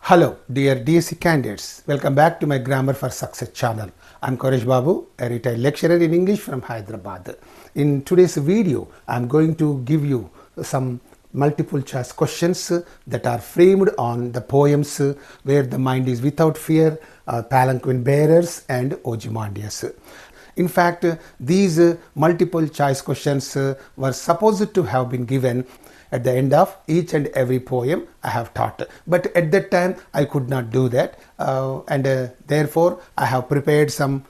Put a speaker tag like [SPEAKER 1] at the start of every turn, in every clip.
[SPEAKER 1] Hello dear DSC candidates, welcome back to my Grammar for Success channel. I am Koresh Babu, a retired lecturer in English from Hyderabad. In today's video, I am going to give you some multiple choice questions that are framed on the poems Where the Mind is Without Fear, Palanquin Bearers and Ozymandias. In fact, these multiple choice questions were supposed to have been given at the end of each and every poem I have taught. But at that time I could not do that and therefore I have prepared some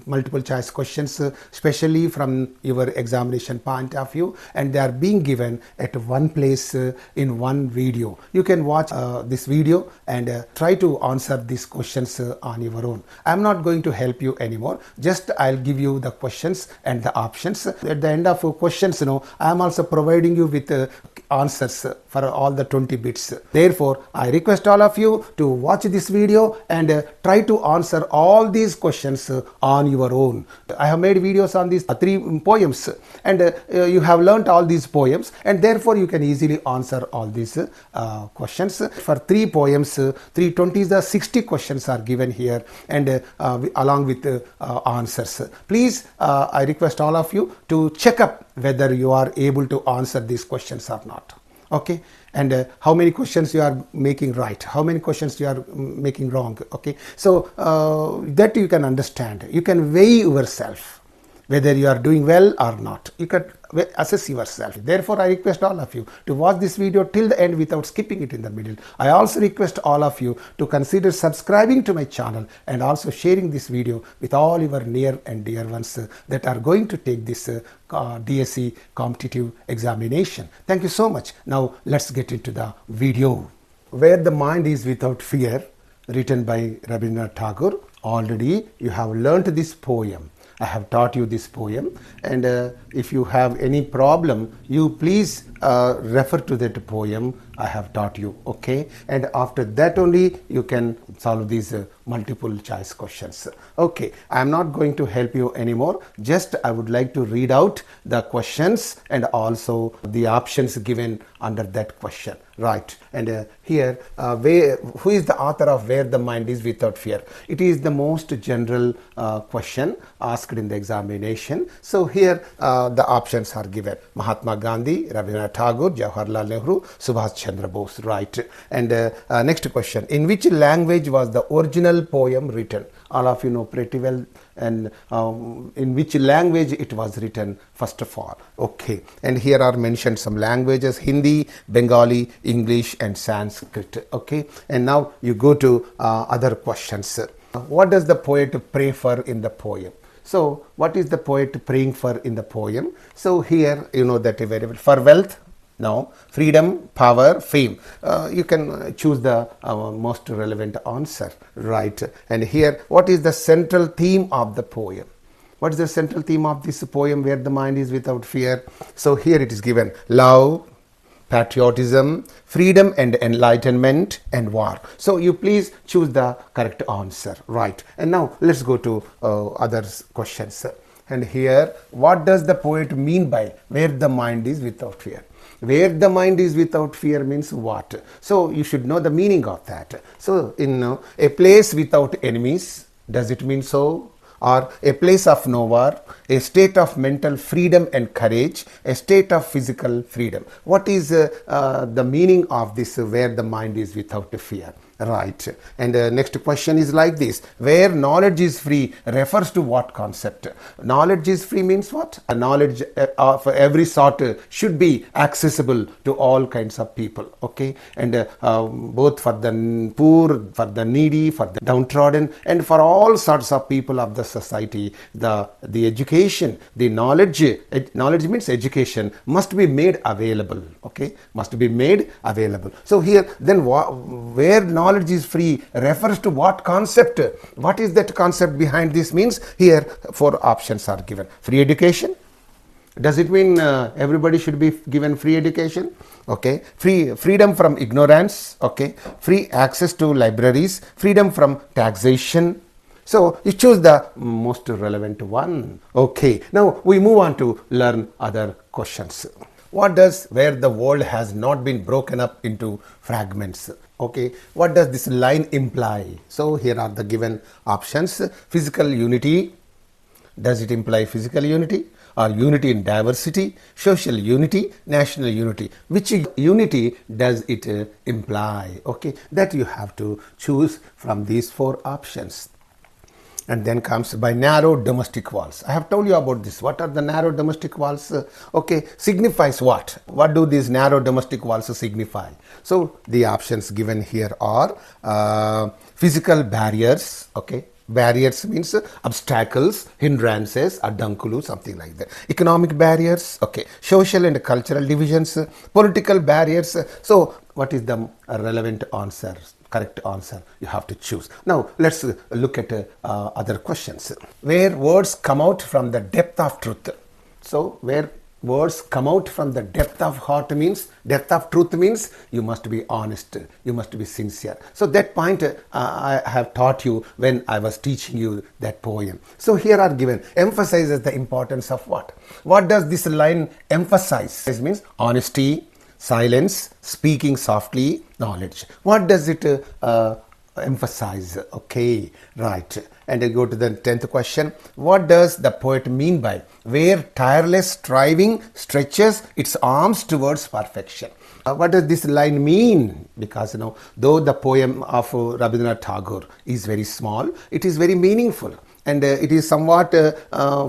[SPEAKER 1] multiple choice questions especially from your examination point of view, and they are being given at one place in one video. You can watch this video and try to answer these questions on your own. I am not going to help you anymore, just I'll give you the questions and the options. At the end of questions, I am also providing you with answers for all the 20 bits. Therefore, I request all of you to watch this video and try to answer all these questions on your own. I have made videos on these three poems and you have learnt all these poems, and therefore you can easily answer all these questions. For three poems, 320 the 60 questions are given here and along with answers. Please, I request all of you to check up whether you are able to answer these questions or not. Okay, and how many questions you are making right, how many questions you are making wrong. Okay, so that you can understand, you can weigh yourself whether you are doing well or not. You can assess yourself. Therefore, I request all of you to watch this video till the end without skipping it in the middle. I also request all of you to consider subscribing to my channel and also sharing this video with all your near and dear ones that are going to take this DSC competitive examination. Thank you so much. Now let's get into the video. Where the Mind is Without Fear, written by Rabindranath Tagore. Already you have learnt this poem. I have taught you this poem, and if you have any problem, you please refer to that poem I have taught you. Okay, and after that only you can solve these multiple choice questions. Okay, I am not going to help you anymore, just I would like to read out the questions and also the options given under that question. Right, and here who is the author of Where the Mind is Without Fear? It is the most general question asked in the examination. So here the options are given: Mahatma Gandhi, Rabindranath Tagore, Jawaharlal Nehru, Subhash Chandra Bose. Right, and next question: in which language was the original poem written? All of you know pretty well, and in which language it was written first of all. Okay, and here are mentioned some languages: Hindi, Bengali, English and Sanskrit. Okay, and now you go to other questions. What does the poet pray for in the poem? So what is the poet praying for in the poem? So here you know that very well. For wealth? No. Freedom, power, fame. You can choose the most relevant answer. Right. And here, what is the central theme of the poem? What is the central theme of this poem, Where the Mind is Without Fear? So here it is given: love, patriotism, freedom and enlightenment, and war. So you please choose the correct answer. Right. And now let's go to other questions. And here, what does the poet mean by Where the Mind is Without Fear? Where the mind is without fear means what? So you should know the meaning of that. So in a place without enemies, does it mean so? Or a place of no war, a state of mental freedom and courage, a state of physical freedom. What is the meaning of this Where the Mind is Without Fear? Right. And next question is like this: where knowledge is free refers to what concept? Knowledge is free means what? A knowledge of every sort should be accessible to all kinds of people. Okay, and both for the poor, for the needy, for the downtrodden, and for all sorts of people of the society. The education, the knowledge means education, must be made available. Okay, must be made available. So here then where knowledge is free refers to what concept? What is that concept behind this? Means here four options are given: free education. Does it mean everybody should be given free education? Okay, freedom from ignorance. Okay, free access to libraries, freedom from taxation. So you choose the most relevant one. Okay, now we move on to learn other questions. What does Where the World Has Not Been Broken Up into Fragments? Okay, what does this line imply? So here are the given options. Physical unity. Does it imply physical unity or unity in diversity, social unity, national unity? Which unity does it imply? Okay, that you have to choose from these four options. And then comes by narrow domestic walls. I have told you about this. What are the narrow domestic walls? Okay, signifies what? What do these narrow domestic walls signify? So the options given here are physical barriers. Okay, barriers means obstacles, hindrances, adankulu, something like that. Economic barriers, okay. Social and cultural divisions, political barriers. So what is the relevant answer? Correct answer you have to choose. Now let's look at other questions. Where words come out from the depth of truth. So where words come out from the depth of heart means, depth of truth means you must be honest, you must be sincere. So that point I have taught you when I was teaching you that poem. So here are given, emphasizes the importance of what? What does this line emphasize? It means honesty, silence, speaking softly, knowledge. What does it emphasize? Okay, right. And I go to the 10th question. What does the poet mean by where tireless striving stretches its arms towards perfection? What does this line mean? Because though the poem of Rabindranath Tagore is very small, it is very meaningful. And it is somewhat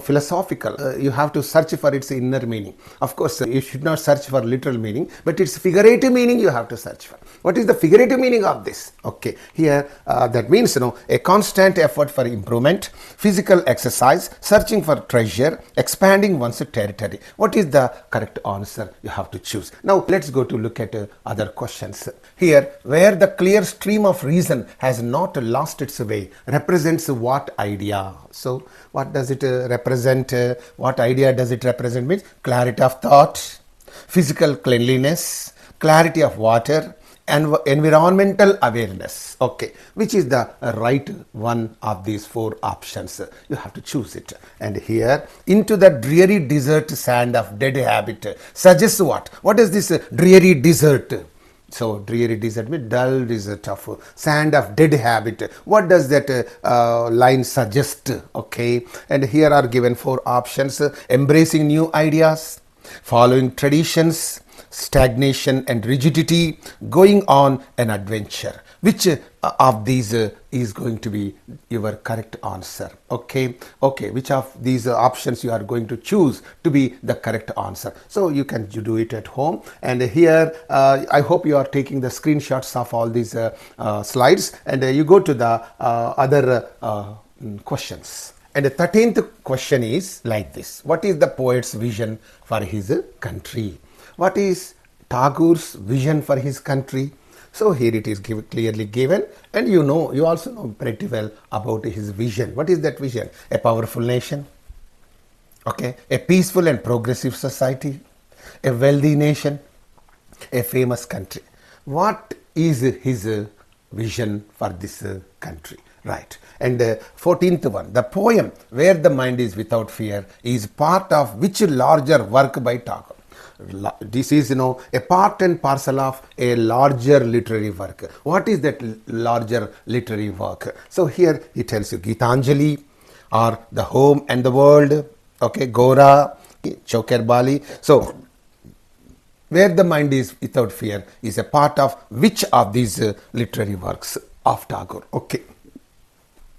[SPEAKER 1] philosophical. You have to search for its inner meaning. Of course, you should not search for literal meaning, but its figurative meaning you have to search for. What is the figurative meaning of this? Okay, here that means a constant effort for improvement, physical exercise, searching for treasure, expanding one's territory. What is the correct answer? You have to choose. Now let's go to look at other questions. Here, where the clear stream of reason has not lost its way, represents what idea? So what does it represent? What idea does it represent? Means clarity of thought, physical cleanliness, clarity of water, and environmental awareness. Okay, which is the right one of these four options? You have to choose it. And here, into the dreary desert sand of dead habit suggests what? What is this dreary desert? So dreary desert means dull desert of sand of dead habit. What does that line suggest? Okay, and here are given four options: embracing new ideas, following traditions, stagnation and rigidity, going on an adventure. Which of these is going to be your correct answer? Okay, which of these options you are going to choose to be the correct answer? So you can do it at home. And here I hope you are taking the screenshots of all these slides, and you go to the other questions. And the 13th question is like this: what is the poet's vision for his country? What is Tagore's vision for his country? So here it is clearly given, and you also know pretty well about his vision. What is that vision? A powerful nation, okay, a peaceful and progressive society, a wealthy nation, a famous country. What is his vision for this country? Right. And 14th one, the poem Where the Mind is Without Fear is part of which larger work by Tagore? This is a part and parcel of a larger literary work. What is that larger literary work? So here he tells you Gitanjali, or The Home and the World, okay, Gora, Choker Bali. So Where the Mind is Without Fear is a part of which of these literary works of Tagore? Okay.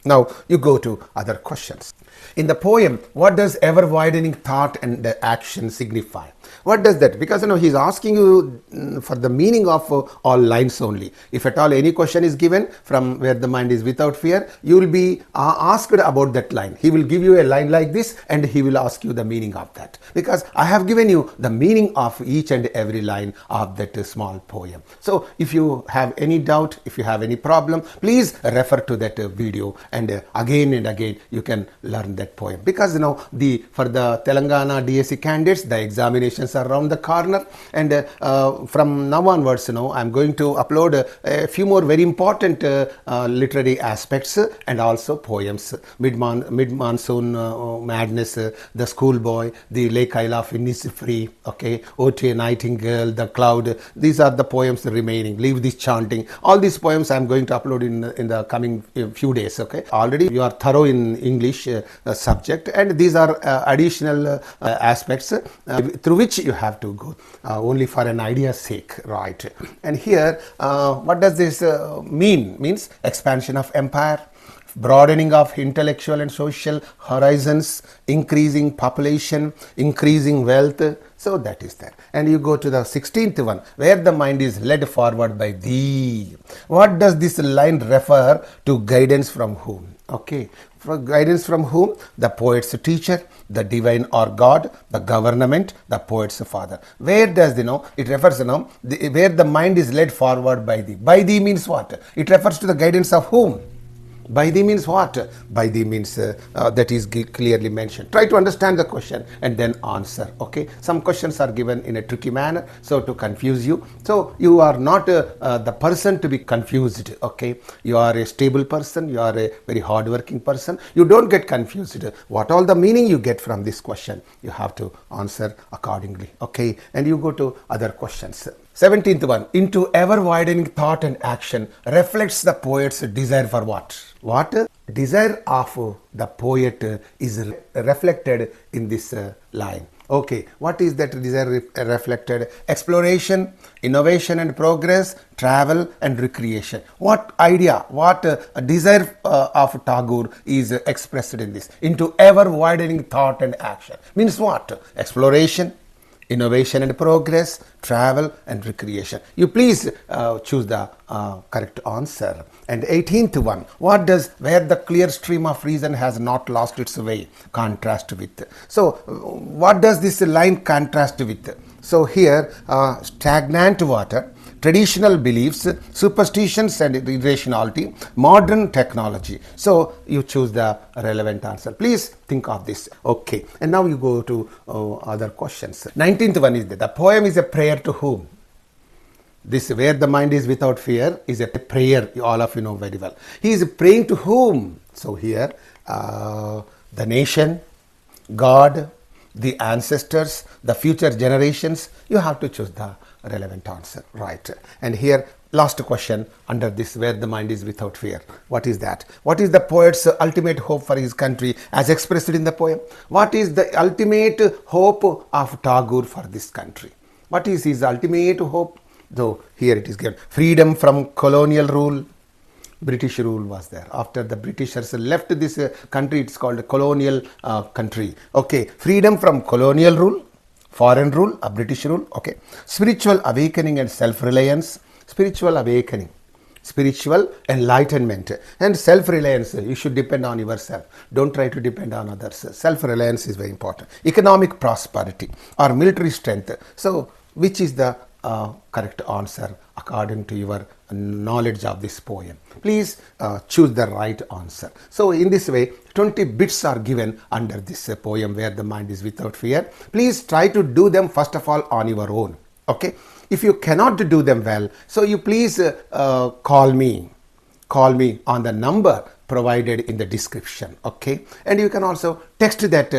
[SPEAKER 1] Now you go to other questions. In the poem, what does ever widening thought and action signify? What does that? Because he's asking you for the meaning of all lines only. If at all any question is given from Where the Mind is Without Fear, you will be asked about that line. He will give you a line like this, and he will ask you the meaning of that. Because I have given you the meaning of each and every line of that small poem. So if you have any doubt, if you have any problem, please refer to that video, and again you can learn that poem, because for the Telangana DSC candidates, the examinations are around the corner, and from now onwards I'm going to upload a few more very important literary aspects and also poems. Mid-monsoon madness, the schoolboy, the Lake Isle of Innisfree, okay, Ode to a Nightingale, the cloud. These are the poems remaining. Leave this chanting. All these poems I'm going to upload in the coming few days. Okay, already you are thorough in English subject, and these are additional aspects through which you have to go only for an idea's sake, right? And here, what does this mean? Means expansion of empire, broadening of intellectual and social horizons, increasing population, increasing wealth. So that is there. And you go to the 16th one, where the mind is led forward by thee. What does this line refer to? Guidance from whom? Okay, for guidance from whom? The poet's teacher, the divine or God, the government, the poet's father. Where does it refers where the mind is led forward by thee. By thee means what? It refers to the guidance of whom? By thee means what? By thee means that is clearly mentioned. Try to understand the question and then answer. Okay, some questions are given in a tricky manner, so to confuse you. So you are not the person to be confused. Okay, you are a stable person, you are a very hardworking person. You don't get confused. What all the meaning you get from this question, you have to answer accordingly. Okay, and you go to other questions. 17th one, into ever widening thought and action reflects the poet's desire for what? What? Desire of the poet is reflected in this line. Okay, what is that desire reflected? Exploration, innovation and progress, travel and recreation. What idea, what desire of Tagore is expressed in this? Into ever widening thought and action. Means what? Exploration, innovation and progress, travel and recreation. You please choose the correct answer. And 18th one, what does where the clear stream of reason has not lost its way contrast with? So what does this line contrast with? So here stagnant water, traditional beliefs, superstitions and irrationality, modern technology. So you choose the relevant answer. Please think of this. Okay, and now you go to other questions. 19th one is that the poem is a prayer to whom? This where the mind is without fear is a prayer, all of you know very well. He is praying to whom? So here the nation, God, the ancestors, the future generations. You have to choose the relevant answer, right? And here last question under this, where the mind is without fear. What is that? What is the poet's ultimate hope for his country as expressed in the poem? What is the ultimate hope of Tagore for this country? What is his ultimate hope? Though here it is given, freedom from colonial rule. British rule was there. After the Britishers left this country, it's called a colonial country. Okay, freedom from colonial rule, foreign rule, a British rule. Okay, spiritual awakening and self-reliance. Spiritual awakening, spiritual enlightenment and self-reliance. You should depend on yourself. Don't try to depend on others. Self-reliance is very important. Economic prosperity or military strength. So which is the correct answer according to your knowledge of this poem? Please choose the right answer. So in this way 20 bits are given under this poem where the mind is without fear. Please try to do them first of all on your own. Okay, if you cannot do them well, so you please call me on the number provided in the description. Okay, and you can also text that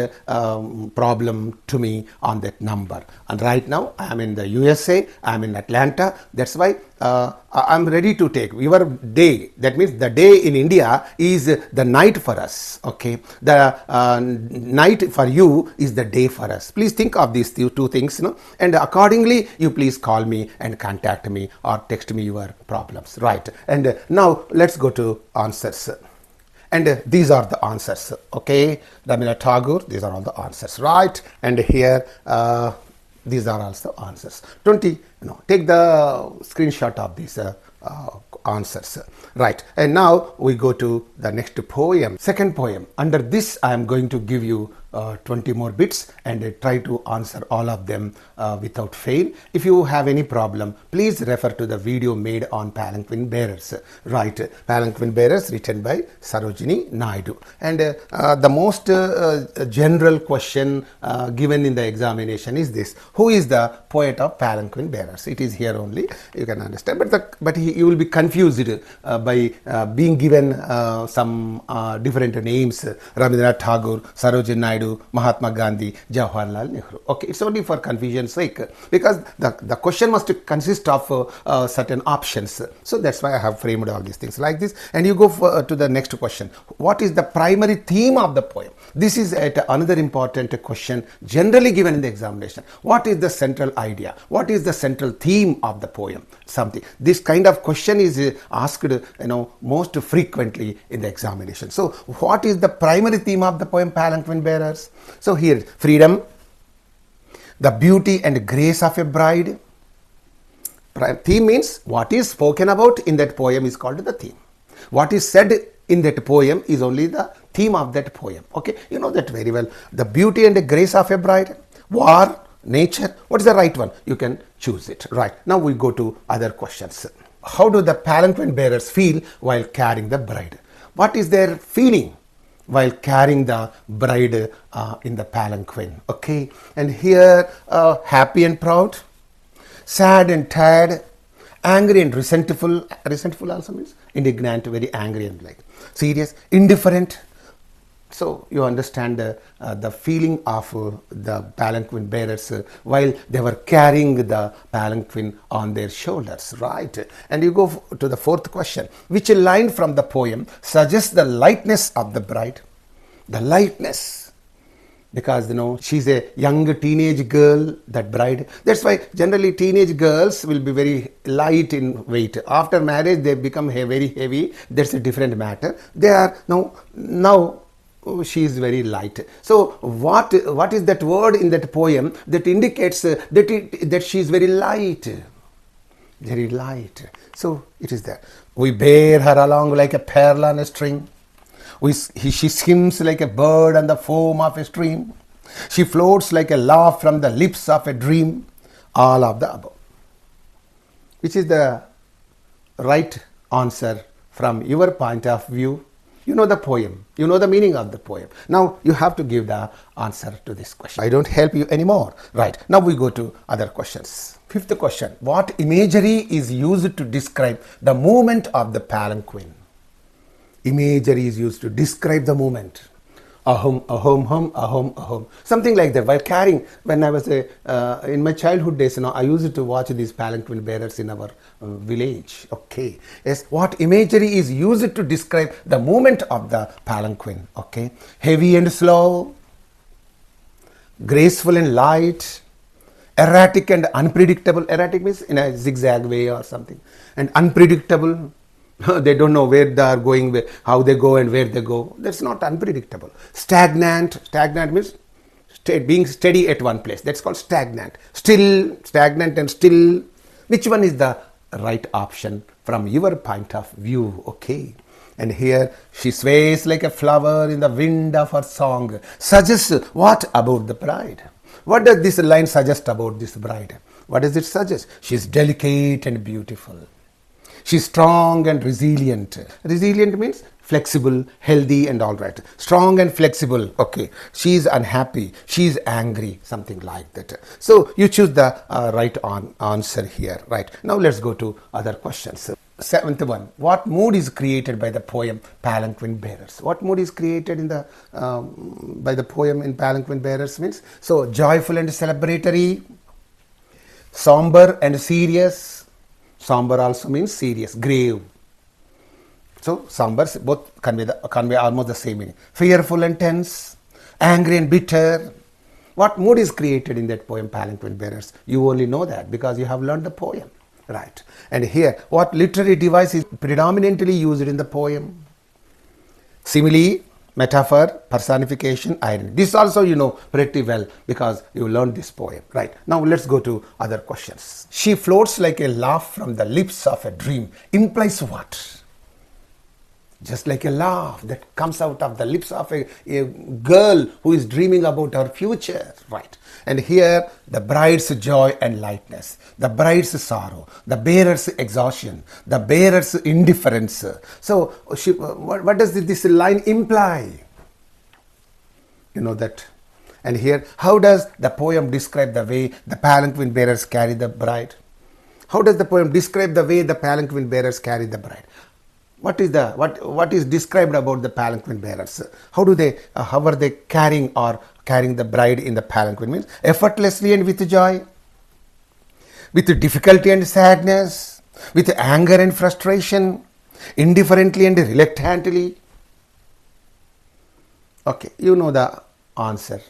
[SPEAKER 1] problem to me on that number. And right now I am in the USA, I am in Atlanta. That's why I am ready to take your day. That means the day in India is the night for us. Okay, the night for you is the day for us. Please think of these two things, and accordingly you please call me and contact me or text me your problems, right? And now let's go to answers. And these are the answers. Okay, Rabindranath Tagore, these are all the answers, right? And here these are also answers. 20, take the screenshot of these answers, right? And now we go to the next poem, second poem. Under this I am going to give you 20 more bits and try to answer all of them without fail. If you have any problem, please refer to the video made on Palanquin Bearers. Right, Palanquin Bearers written by Sarojini Naidu. And the most general question given in the examination is this: who is the poet of Palanquin Bearers? It is here only, you can understand, but you will be confused by being given some different names: Rabindranath Tagore, Sarojini Naidu, Mahatma Gandhi, Jawaharlal Nehru. Okay, it's only for confusion's sake, because the question must consist of certain options. So that's why I have framed all these things like this. And you go to the next question: what is the primary theme of the poem? This is another important question generally given in the examination. What is the central idea? What is the central theme of the poem? Something. This kind of question is asked, most frequently in the examination. So what is the primary theme of the poem Palanquin Bearers? So here, freedom, the beauty and grace of a bride. Theme means what is spoken about in that poem is called the theme. What is said in that poem is only the theme of that poem. Okay, you know that very well. The beauty and the grace of a bride, war, nature. What is the right one? You can choose it. Right. Now we go to other questions. How do the Palanquin Bearers feel while carrying the bride? What is their feeling while carrying the bride in the palanquin? Okay, and here happy and proud, sad and tired, angry and resentful. Resentful also means indignant, very angry and like serious, indifferent. So you understand the feeling of the palanquin bearers while they were carrying the palanquin on their shoulders, right? And you go to the fourth question: which line from the poem suggests the lightness of the bride? The lightness, because she's a young teenage girl, that bride. That's why generally teenage girls will be very light in weight. After marriage they become very heavy. That's a different matter. They are now she is very light. So what is that word in that poem that indicates that she is very light? Very light. So it is there. We bear her along like a pearl on a string. She skims like a bird on the foam of a stream. She floats like a laugh from the lips of a dream. All of the above. Which is the right answer from your point of view? You know the poem. You know the meaning of the poem. Now you have to give the answer to this question. I don't help you anymore. Right. Now we go to other questions. Fifth question. What imagery is used to describe the movement of the palanquin? Imagery is used to describe the movement. Ahom, ahom, hum, ahom, ahom. Something like that. While carrying, when I was in my childhood days, I used to watch these palanquin bearers in our village. Okay. Yes. What imagery is used to describe the movement of the palanquin? Okay. Heavy and slow, graceful and light, erratic and unpredictable. Erratic means in a zigzag way or something. And unpredictable. They don't know where they are going, how they go and where they go. That's not unpredictable. Stagnant. Stagnant means being steady at one place. That's called stagnant. Still, stagnant and still. Which one is the right option from your point of view? Okay. And here she sways like a flower in the wind of her song. Suggests what about the bride? What does this line suggest about this bride? What does it suggest? She is delicate and beautiful. She is strong and resilient. Resilient means flexible, healthy and all right. Strong and flexible. Okay. She is unhappy. She is angry. Something like that. So you choose the right answer here. Right. Now let's go to other questions. Seventh one. What mood is created by the poem Palanquin Bearers? What mood is created in the by the poem in Palanquin Bearers means? So joyful and celebratory, somber and serious. Somber also means serious, grave. So somber both convey almost the same meaning. Fearful and tense, angry and bitter. What mood is created in that poem Palanquin Bearers? You only know that because you have learned the poem. Right. And here, what literary device is predominantly used in the poem? Simile, metaphor, personification, irony. This also you know pretty well because you learned this poem. Right. Now let's go to other questions. She floats like a laugh from the lips of a dream. Implies what? just like a laugh that comes out of the lips of a girl who is dreaming about her future, right? And here the bride's joy and lightness, the bride's sorrow, the bearer's exhaustion, the bearer's indifference. So what does this line imply? You know that. And here, how does the poem describe the way the palanquin bearers carry the bride? How does the poem describe the way the palanquin bearers carry the bride? What is described about the palanquin bearers? How are they carrying the bride in the palanquin? Means effortlessly and with joy, with difficulty and sadness, with anger and frustration, indifferently and reluctantly. Okay, you know the answer.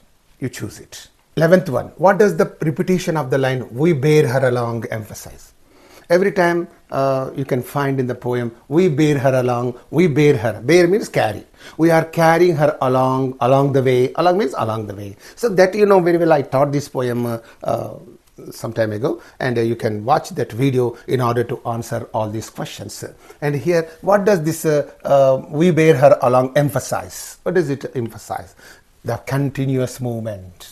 [SPEAKER 1] You choose it. 11th one. What does the repetition of the line "we bear her along" emphasize? Every time you can find in the poem, "we bear her along," "we bear her." Bear means carry. We are carrying her along the way. Along means along the way. So that you know very well. I taught this poem some time ago, and you can watch that video in order to answer all these questions. And here, what does this "we bear her along" emphasize? What does it emphasize? The continuous movement.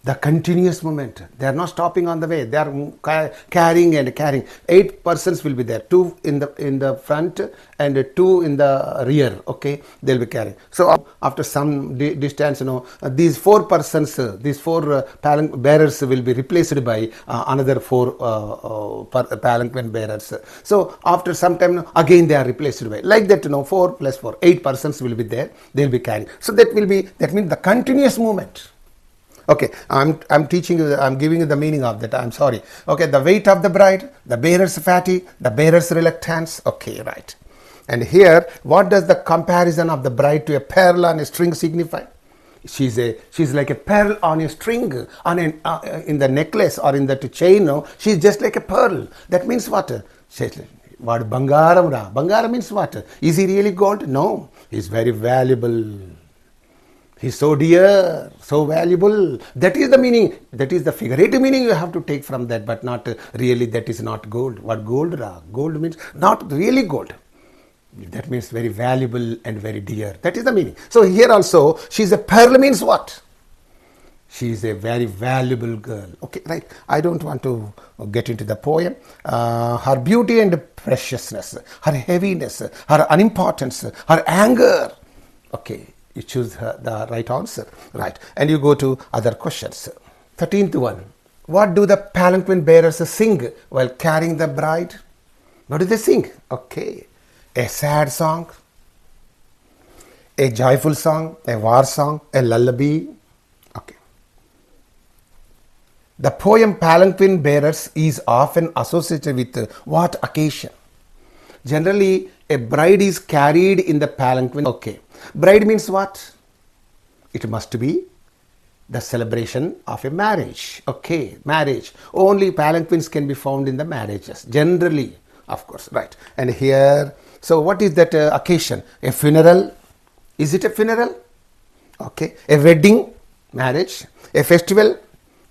[SPEAKER 1] The continuous movement. They are not stopping on the way. They are carrying and carrying. 8 persons will be there. 2 in the front and 2 in the rear. Okay, they'll be carrying. So after some distance, you know, these 4 persons, these 4 bearers will be replaced by another 4 palanquin bearers. So after some time, again they are replaced by like that. You know, 4 plus 4, 8 persons will be there. They'll be carrying. So that means the continuous movement. Okay, I'm teaching you, I'm giving you the meaning of that. I'm sorry. Okay, the weight of the bride, the bearer's fatigue, the bearer's reluctance. Okay, right. And here, what does the comparison of the bride to a pearl on a string signify? She's like a pearl on a string, in the necklace or in that chain. No, she's just like a pearl. That means what? What bangaram ra? Bangaram means what? Is he really gold? No, he's very valuable. He's so dear, so valuable. That is the meaning. That is the figurative meaning you have to take from that, but not really. That is not gold. What gold ra? Gold means not really gold. That means very valuable and very dear. That is the meaning. So here also, she's a pearl means what? She is a very valuable girl. Okay, right. I don't want to get into the poem. Her beauty and preciousness, her heaviness, her unimportance, her anger. Okay. You choose the right answer, right? And you go to other questions. 13th one. What do the palanquin bearers sing while carrying the bride? What do they sing? Okay. A sad song, a joyful song, a war song, a lullaby. Okay. The poem Palanquin Bearers is often associated with what occasion? Generally, a bride is carried in the palanquin. Okay. Bride means what? It must be the celebration of a marriage. Okay, marriage. Only palanquins can be found in the marriages. Generally, of course, right. And here, so what is that occasion? A funeral? Is it a funeral? Okay. A wedding? Marriage? A festival?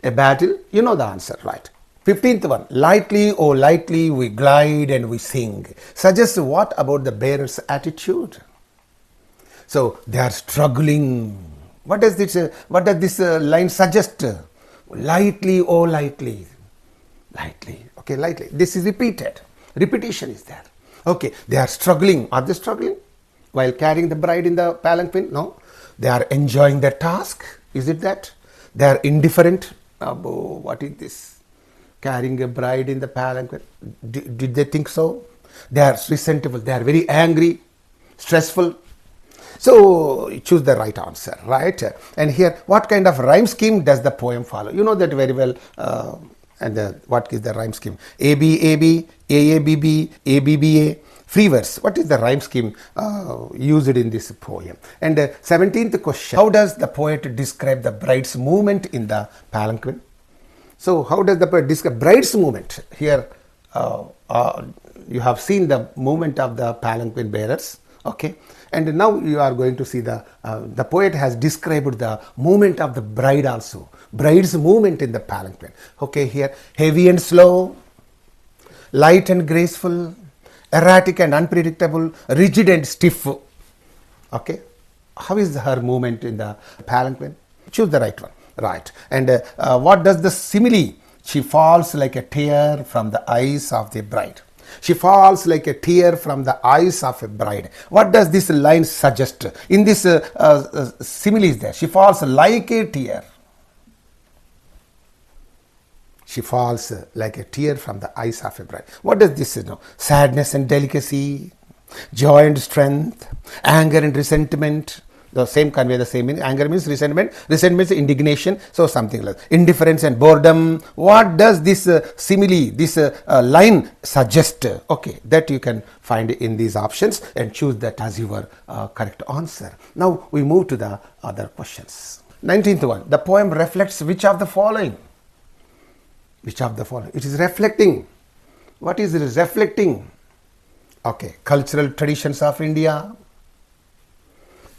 [SPEAKER 1] A battle? You know the answer, right? 15th one. Lightly, oh lightly, we glide and we sing. Suggests what about the bearer's attitude? So they are struggling. What does this line suggest? Lightly, oh lightly. Lightly. Okay, lightly. This is repeated. Repetition is there. Okay, they are struggling. Are they struggling while carrying the bride in the palanquin? No. They are enjoying their task. Is it that? They are indifferent. What is this? Carrying a bride in the palanquin. Did they think so? They are resentful. They are very angry, stressful. So choose the right answer, right? And here, what kind of rhyme scheme does the poem follow? You know that very well. What is the rhyme scheme? AB, AB, AA, BB, ABBA. Free verse. What is the rhyme scheme used in this poem? And 17th question. How does the poet describe the bride's movement in the palanquin? So how does the poet describe bride's movement? Here you have seen the movement of the palanquin bearers. Okay. And now you are going to see the poet has described the movement of the bride also. Bride's movement in the palanquin. Okay, here heavy and slow, light and graceful, erratic and unpredictable, rigid and stiff. Okay, how is her movement in the palanquin? Choose the right one. Right. And what does the simile? She falls like a tear from the eyes of the bride. She falls like a tear from the eyes of a bride. What does this line suggest? In this simile is there. She falls like a tear. She falls like a tear from the eyes of a bride. What does this know? Sadness and delicacy, joy and strength, anger and resentment. The same convey the same meaning. Anger means resentment. Resentment is indignation. So something like indifference and boredom. What does this simile, this line suggest? Okay, that you can find in these options and choose that as your correct answer. Now we move to the other questions. 19th one. The poem reflects which of the following? Which of the following? It is reflecting. What is it reflecting? Okay, cultural traditions of India,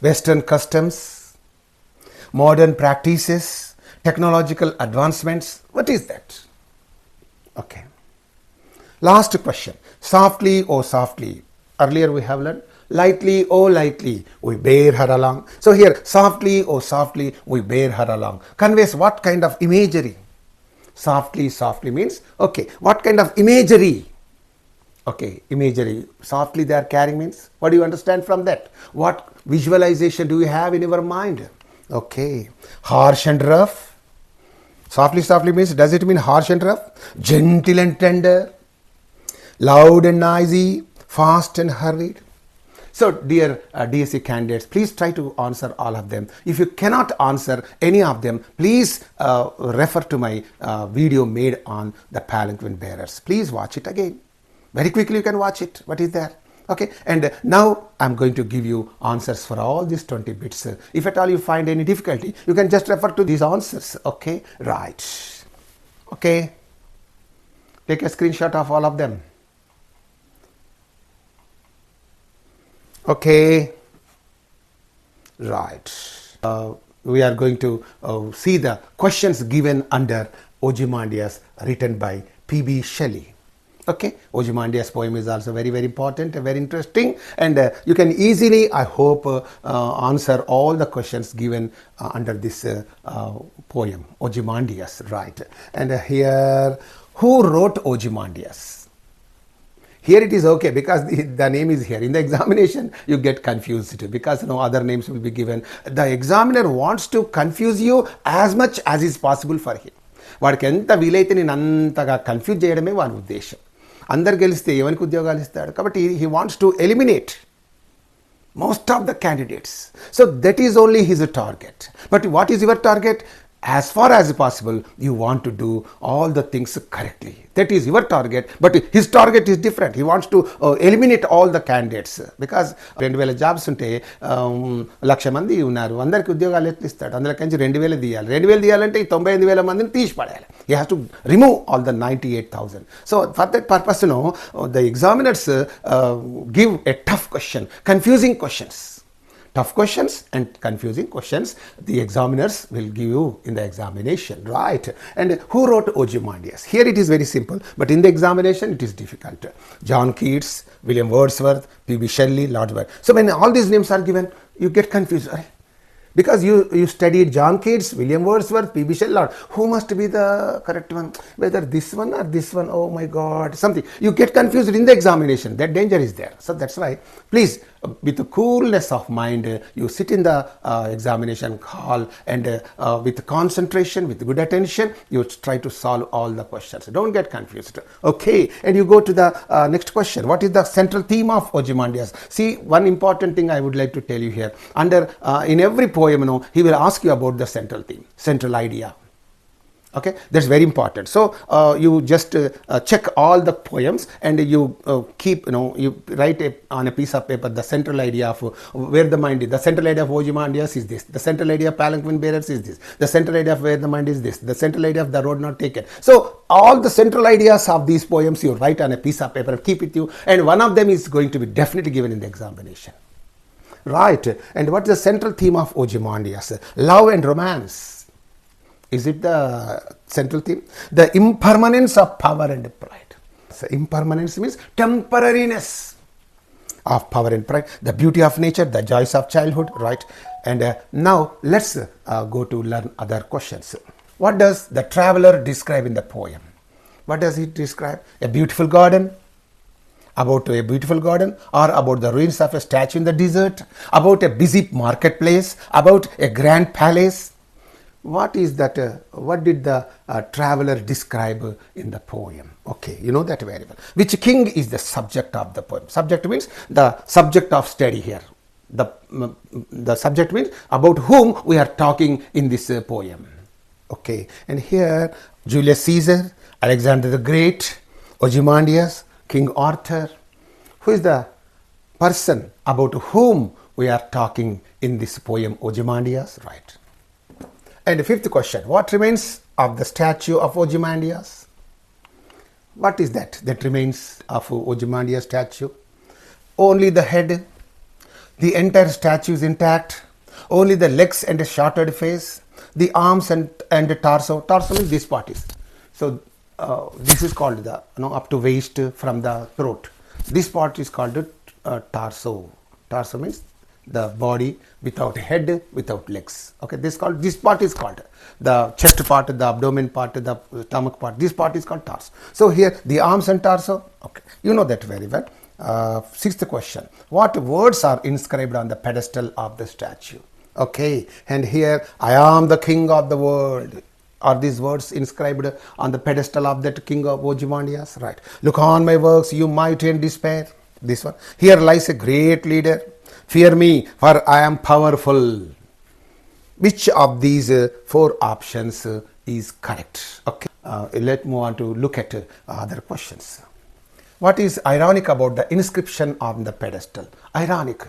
[SPEAKER 1] Western customs, modern practices, technological advancements. What is that? Okay. Last question. Softly, oh softly. Earlier we have learned lightly, oh lightly, we bear her along. So here, softly, oh softly, we bear her along. Conveys what kind of imagery? Softly, softly means, okay, what kind of imagery? Okay, imagery. Softly they are carrying means, what do you understand from that? What visualization do you have in your mind? Okay, harsh and rough. Softly, softly means, does it mean harsh and rough? Gentle and tender, loud and noisy, fast and hurried. So dear DSC candidates, please try to answer all of them. If you cannot answer any of them, please refer to my video made on the Palanquin Bearers. Please watch it again. Very quickly you can watch it. What is there? Okay, and now I'm going to give you answers for all these 20 bits. If at all you find any difficulty, you can just refer to these answers. Okay, right. Okay, take a screenshot of all of them. Okay, right. We are going to see the questions given under Ozymandias, written by P.B. Shelley. Okay, Ozymandias poem is also very, very important, very interesting, and you can easily, I hope, answer all the questions given under this poem, Ozymandias, right? And here, who wrote Ozymandias? Here it is okay because the name is here. In the examination, you get confused because no other names will be given. The examiner wants to confuse you as much as is possible for him. వాడికి ఎంత వీలైతే నేను అంతగా confuse చేయడమే వాని ఉద్దేశం. అందరు గెలిస్తే ఎవరికి ఉద్యోగాలు ఇస్తాడు కాబట్టి he wants to eliminate most of the candidates. So that is only his target. But what is your target? As far as possible, you want to do all the things correctly. That is your target, but his target is different. He wants to eliminate all the candidates because 2000 jobs unte 1,00,000 మంది ఉన్నారు. అందరికి ఉద్యోగాలు ఎట్లా ఇస్తాడు? అందులోకించి 2000 తీయాలి. 2000 తీయాలంటే ఈ 95,000 మందిని తీసి పడేయాలి. He has to remove all the 98,000. So for that purpose, the examiners give a tough question, confusing questions. Tough questions and confusing questions the examiners will give you in the examination, right? And who wrote Ozymandias? Here it is very simple, but in the examination it is difficult. John Keats, William Wordsworth, P.B. Shelley, Lord Byron. So when all these names are given, you get confused. Because you studied John Keats, William Wordsworth, P.B. Shelley, Lord. Who must be the correct one? Whether this one or this one? Oh my God, something. You get confused in the examination. That danger is there. So that's why, please, with the coolness of mind, you sit in the examination hall and with concentration, with good attention, you try to solve all the questions. Don't get confused. Okay, and you go to the next question. What is the central theme of Ozymandias? See, one important thing I would like to tell you here. Under in every poem, he will ask you about the central theme, central idea. Okay, that's very important. So you just check all the poems and you keep, you write on a piece of paper the central idea of where the mind is. The central idea of Ozymandias is this. The central idea of Palanquin Bearers is this. The central idea of where the mind is this. The central idea of the road not taken. So all the central ideas of these poems you write on a piece of paper, keep it you, and one of them is going to be definitely given in the examination. Right, and what is the central theme of Ozymandias? Love and romance. Is it the central theme? The impermanence of power and pride. So impermanence means temporariness of power and pride, the beauty of nature, the joys of childhood, right? And now let's go to learn other questions. What does the traveler describe in the poem? What does he describe? A beautiful garden, about a beautiful garden, or about the ruins of a statue in the desert, about a busy marketplace, about a grand palace? What is that? What did the traveler describe in the poem? Okay, you know that very well. Which king is the subject of the poem? Subject means the subject of study here. The subject means about whom we are talking in this poem. Okay, and here Julius Caesar, Alexander the Great, Ozymandias, King Arthur. Who is the person about whom we are talking in this poem, Ozymandias? Right. And the fifth question, what remains of the statue of Ozymandias? What is that remains of Ozymandias statue? Only the head, the entire statue is intact, only the legs and a shattered face, the arms and the torso. Torso means this part is. So this is called the up to waist from the throat. This part is called torso. Torso means the body without head, without legs. Okay, this part is called the chest part, the abdomen part, the stomach part. This part is called torso. So here the arms and torso. Okay, you know that very well. Sixth question, what words are inscribed on the pedestal of the statue? Okay, and here, I am the king of the world. Are these words inscribed on the pedestal of that king of Ozymandias? Right. Look on my works, you mighty and despair. This one. Here lies a great leader. Fear me, for I am powerful. Which of these four options is correct? Okay. Let's move on to look at other questions. What is ironic about the inscription on the pedestal? Ironic.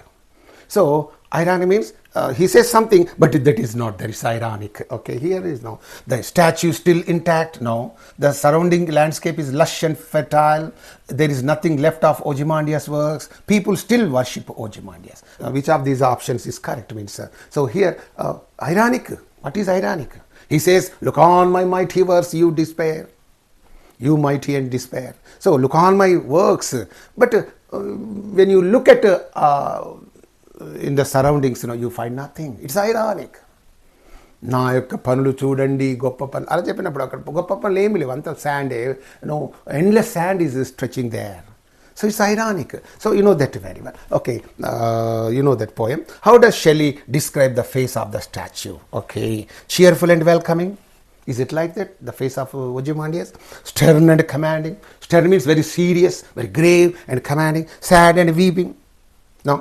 [SPEAKER 1] So, ironic means he says something, but that is not there. It's ironic. Okay, here is no. The statue is still intact. No. The surrounding landscape is lush and fertile. There is nothing left of Ozymandias' works. People still worship Ozymandias. Which of these options is correct? Means so here, ironic. What is ironic? He says, look on my mighty works, you despair. You mighty and despair. So look on my works. But when you look at in the surroundings, you find nothing. It's ironic. నా యొక్క పనులు చూడండి గొప్ప పనులు అలా చెప్పినప్పుడు అక్కడ గొప్ప పనులు ఏమి లేవు అంత sand endless sand is stretching there. So it's ironic. So you know that very well. Okay, you know that poem. How does Shelley describe the face of the statue? Okay, cheerful and welcoming. Is it like that? The face of Ozymandias? Stern and commanding. Stern means very serious, very grave and commanding. Sad and weeping. No.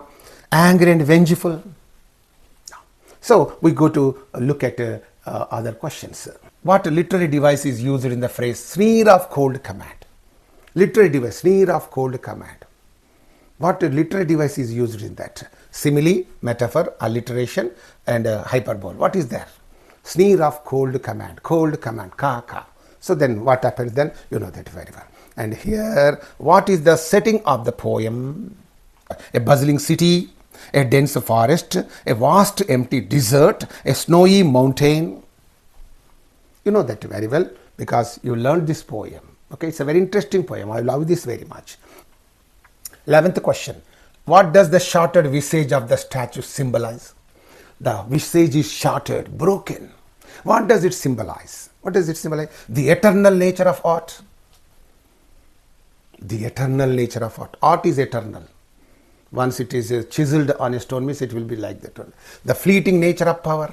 [SPEAKER 1] Angry and vengeful. No. So we go to look at other questions. What literary device is used in the phrase sneer of cold command? Literary device, sneer of cold command. What literary device is used in that? Simile, metaphor, alliteration and hyperbole. What is there? Sneer of cold command, ka ka. So then what happens then? You know that very well. And here, what is the setting of the poem? A bustling city, a dense forest, a vast empty desert, a snowy mountain. You know that very well because you learned this poem. Okay, it's a very interesting poem. I love this very much. 11th question. What does the shattered visage of the statue symbolize? The visage is shattered, broken. What does it symbolize? What does it symbolize? The eternal nature of art. The eternal nature of art. Art is eternal. Once it is chiseled on a stone, means it will be like that one. The fleeting nature of power.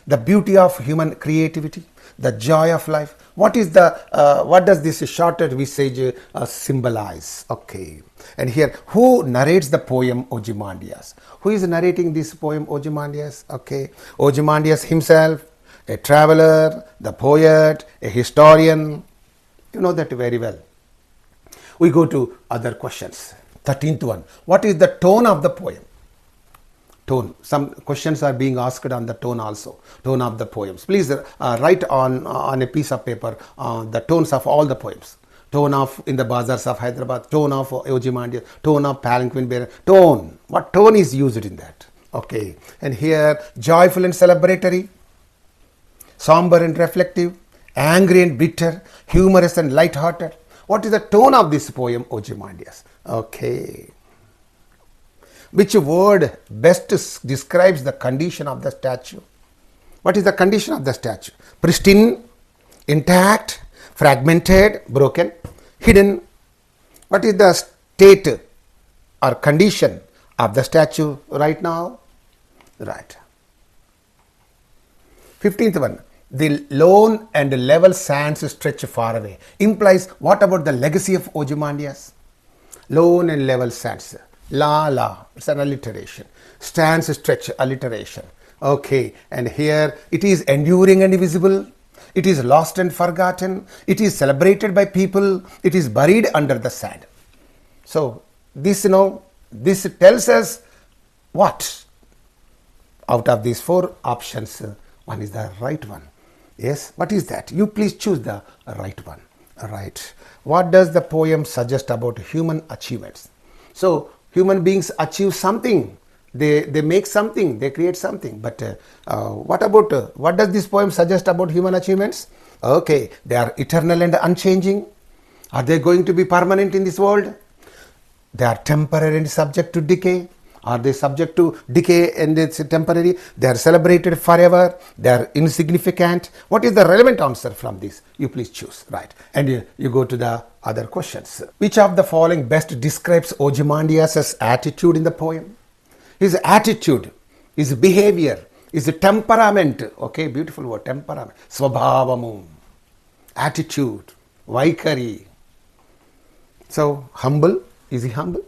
[SPEAKER 1] The beauty of human creativity. The joy of life. What does this shattered visage symbolize? Okay. And here, who narrates the poem Ozymandias? Who is narrating this poem Ozymandias? Okay. Ozymandias himself, a traveler, the poet, a historian. You know that very well. We go to other questions. 13th one. What is the tone of the poem? Tone. Some questions are being asked on the tone also. Tone of the poems. Please write on a piece of paper the tones of all the poems. Tone of in the bazaars of Hyderabad. Tone of Ozymandias. Tone of Palanquin Bearers. Tone. What tone is used in that? Okay. And here, joyful and celebratory. Somber and reflective. Angry and bitter. Humorous and light-hearted. What is the tone of this poem, Ozymandias? Okay. Which word best describes the condition of the statue? What is the condition of the statue? Pristine, intact, fragmented, broken, hidden. What is the state or condition of the statue right now? Right. 15th one. The lone and level sands stretch far away. Implies what about the legacy of Ozymandias? Lone and level sands. La, it's an alliteration. Stands stretch, alliteration. Okay, and here it is enduring and visible. It is lost and forgotten. It is celebrated by people. It is buried under the sand. So this, this tells us what? Out of these four options, one is the right one. Yes, what is that? You please choose the right one. Right. What does the poem suggest about human achievements? So human beings achieve something. They make something. They create something. But what does this poem suggest about human achievements? Okay, they are eternal and unchanging. Are they going to be permanent in this world? They are temporary and subject to decay. Are they subject to decay and it's temporary? They are celebrated forever. They are insignificant. What is the relevant answer from this? You please choose. Right. And you go to the other questions. Which of the following best describes Ozymandias' attitude in the poem? His attitude, his behavior, his temperament. Okay, beautiful word, temperament. Swabhavamu. Attitude. Vaikari. So, humble. Is he humble?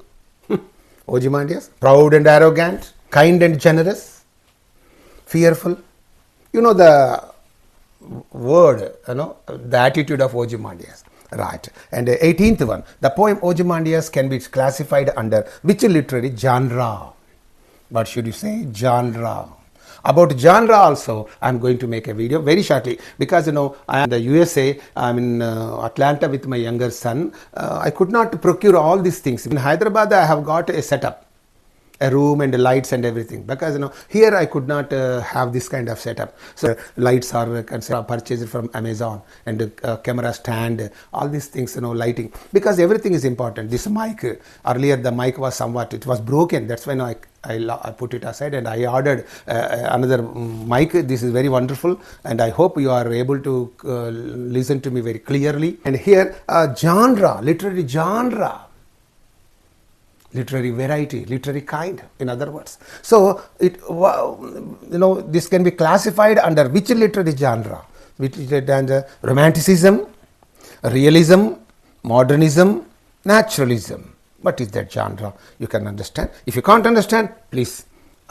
[SPEAKER 1] Ozymandias, proud and arrogant, kind and generous, fearful. You know the word, the attitude of Ozymandias. Right. And the 18th one, the poem Ozymandias can be classified under which literary genre? What should you say? Genre. About genre also, I'm going to make a video very shortly because I am in the USA, I'm in Atlanta with my younger son. I could not procure all these things. In Hyderabad, I have got a setup, a room and the lights and everything because here I could not have this kind of setup. So lights are purchased from Amazon and camera stand, all these things, lighting, because everything is important. This mic, earlier the mic was somewhat, it was broken. That's why I put it aside and I ordered another mic. This is very wonderful and I hope you are able to listen to me very clearly. And here genre, literary genre, literary variety, literary kind, in other words. So this can be classified under which literary genre? Which literary romanticism, realism, modernism, naturalism. What is that genre? You can understand. If you can't understand, please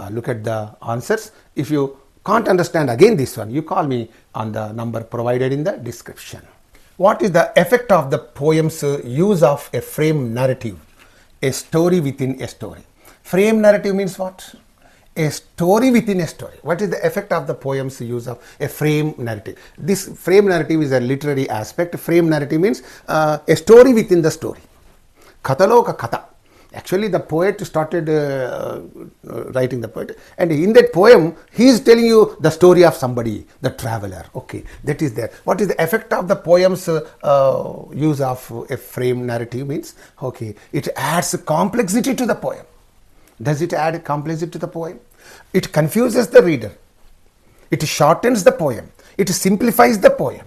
[SPEAKER 1] look at the answers. If you can't understand again this one, you call me on the number provided in the description. What is the effect of the poem's use of a frame narrative? A story within a story. Frame narrative means what? A story within a story. What is the effect of the poem's use of a frame narrative? This frame narrative is a literary aspect. Frame narrative means a story within the story. Kataloka kata. Actually, the poet started writing the poet, and in that poem, he is telling you the story of somebody, the traveler. Okay, that is there. What is the effect of the poem's use of a frame narrative means? Okay, it adds complexity to the poem. Does it add complexity to the poem? It confuses the reader. It shortens the poem. It simplifies the poem.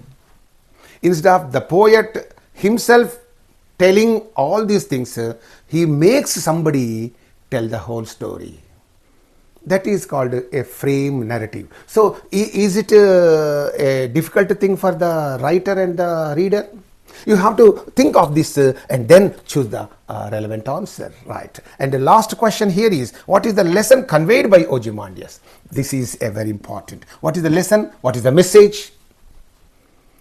[SPEAKER 1] Instead of the poet himself telling all these things, he makes somebody tell the whole story. That is called a frame narrative. So, is it a difficult thing for the writer and the reader? You have to think of this and then choose the relevant answer, right? And the last question here is, what is the lesson conveyed by Ozymandias? This is a very important. What is the lesson? What is the message?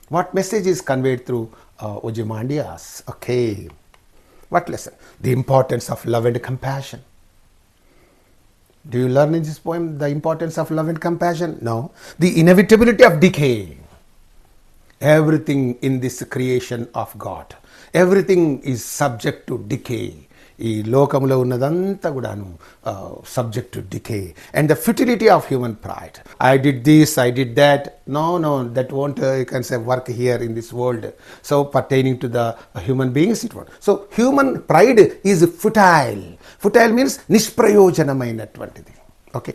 [SPEAKER 1] What message is conveyed through Ozymandias? Okay. What lesson? The importance of love and compassion. Do you learn in this poem the importance of love and compassion? No. The inevitability of decay. Everything in this creation of God, everything is subject to decay. ఈ లోకములో ఉన్నదంతా కూడాను subject to decay and the futility of human pride. I did this, I did that. No, that won't you can say work here in this world. So pertaining to the human beings it won't. So human pride is futile. Futile means నిష్ప్రయోజనమైనటువంటిది. Okay,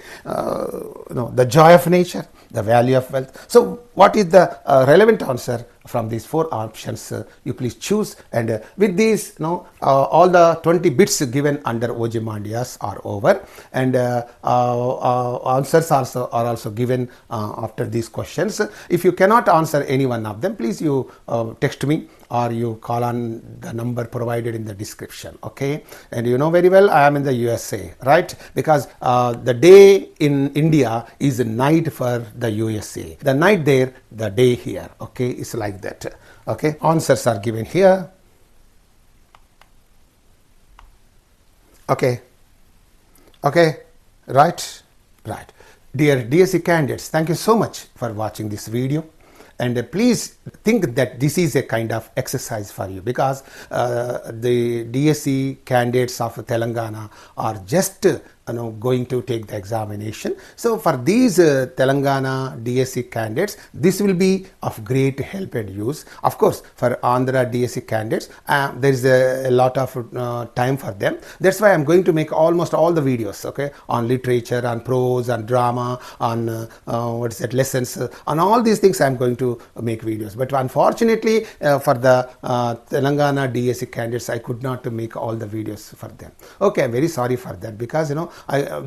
[SPEAKER 1] the joy of nature, the value of wealth. So what is the relevant answer from these 4 options? You please choose, and with these all the 20 bits given under Ozymandias are over, and answers are also given after these questions. If you cannot answer any one of them, please you text me or you call on the number provided in the description. Okay, and you know very well I am in the USA, right? Because the day in India is night for the USA, the night there, the day here. Okay, it's like that. Okay, answers are given here. Okay, right. Dear DSC candidates, thank you so much for watching this video. And please think that this is a kind of exercise for you, because the DSC candidates of Telangana are just going to take the examination. So for these Telangana DSC candidates, this will be of great help and use. Of course, for Andhra DSC candidates, there is a lot of time for them. That's why I'm going to make almost all the videos, okay, on literature, on prose, on drama, on lessons, on all these things I'm going to make videos. But unfortunately for the Telangana DSC candidates, I could not make all the videos for them. Okay, I'm very sorry for that, because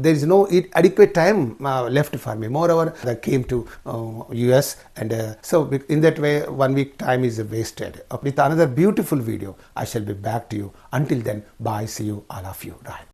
[SPEAKER 1] there is no adequate time left for me. Moreover, I came to US, and so in that way 1 week time is wasted. With another beautiful video I shall be back to you. Until then, bye, see you all of you. Right.